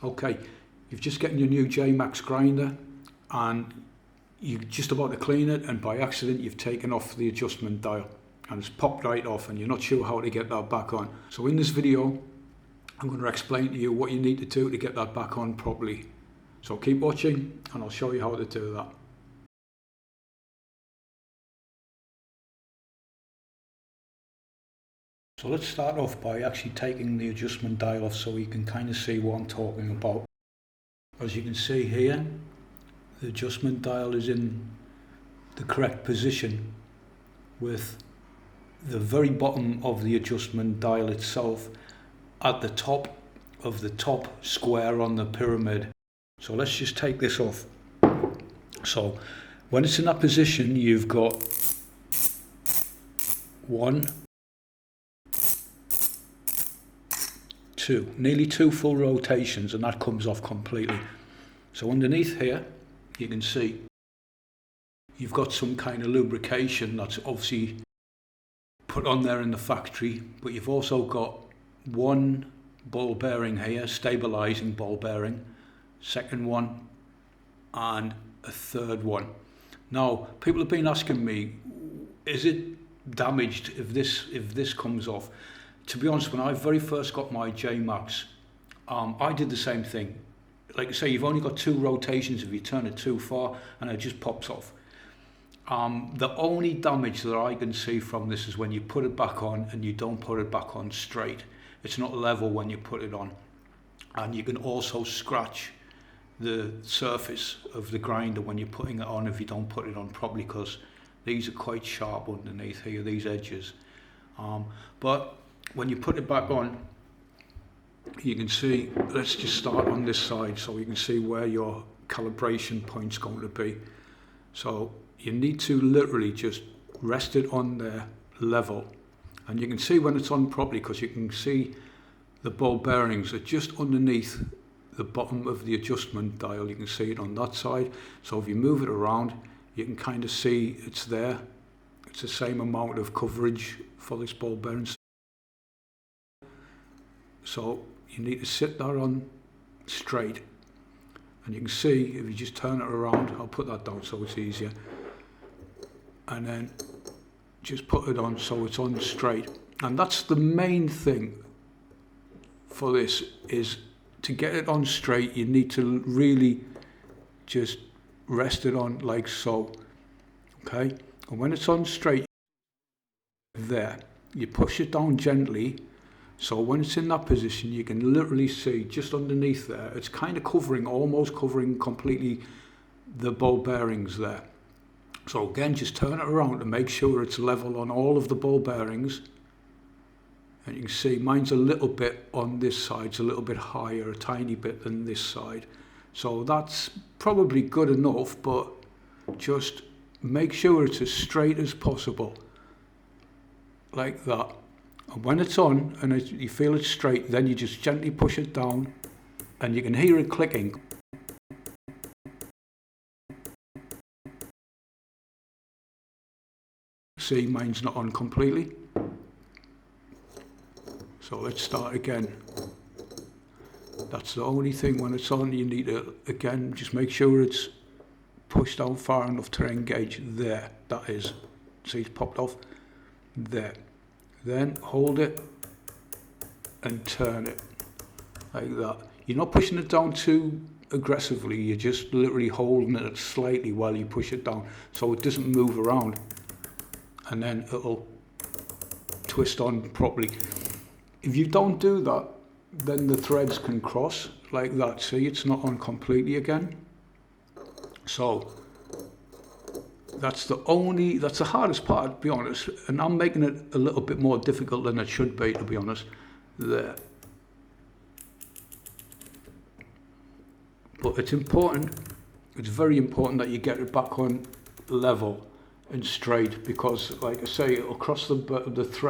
Okay, you've just gotten your new J-Max grinder and you're just about to clean it, and by accident you've taken off the adjustment dial and it's popped right off and you're not sure how to get that back on. So in this video I'm going to explain to you what you need to do to get that back on properly. So keep watching and I'll show you how to do that. So let's start off by actually taking the adjustment dial off so you can kind of see what I'm talking about. As you can see here, the adjustment dial is in the correct position with the very bottom of the adjustment dial itself at the top of the top square on the pyramid. So let's just take this off. So when it's in that position, you've got 1, 2, nearly 2 full rotations, and that comes off completely. So underneath here you can see you've got some kind of lubrication that's obviously put on there in the factory, but you've also got one ball bearing here, stabilizing ball bearing, second one and a third one. Now people have been asking me, is it damaged if this comes off? To be honest, when I very first got my J-Max, I did the same thing. Like I say, you've only got 2 rotations if you turn it too far and it just pops off. The only damage that I can see from this is when you put it back on and you don't put it back on straight. It's not level when you put it on. And you can also scratch the surface of the grinder when you're putting it on if you don't put it on properly, because these are quite sharp underneath here, these edges. But when you put it back on, you can see, let's just start on this side so you can see where your calibration point's going to be. So you need to literally just rest it on there level, and you can see when it's on properly because you can see the ball bearings are just underneath the bottom of the adjustment dial. You can see it on that side, so if you move it around you can kind of see it's there. It's the same amount of coverage for this ball bearing. So you need to sit that on straight, and you can see if you just turn it around, I'll put that down so it's easier, and then just put it on so it's on straight. And that's the main thing for this, is to get it on straight you need to really just rest it on like so. Okay, and when it's on straight there, you push it down gently. So when it's in that position, you can literally see just underneath there, it's kind of covering, almost covering completely the ball bearings there. So again, just turn it around to make sure it's level on all of the ball bearings. And you can see mine's a little bit on this side, it's a little bit higher, a tiny bit than this side. So that's probably good enough, but just make sure it's as straight as possible, like that. And when it's on and you feel it's straight, then you just gently push it down and you can hear it clicking. See, mine's not on completely. So let's start again. That's the only thing, when it's on you need to, again, just make sure it's pushed down far enough to engage there. That is, see it's popped off there. Then hold it and turn it like that. You're not pushing it down too aggressively, you're just literally holding it slightly while you push it down so it doesn't move around, and then it'll twist on properly. If you don't do that, then the threads can cross like that. See, it's not on completely again. So that's the hardest part, to be honest, and I'm making it a little bit more difficult than it should be, to be honest, there. But it's important, it's very important that you get it back on level and straight, because like I say, it'll cross the thread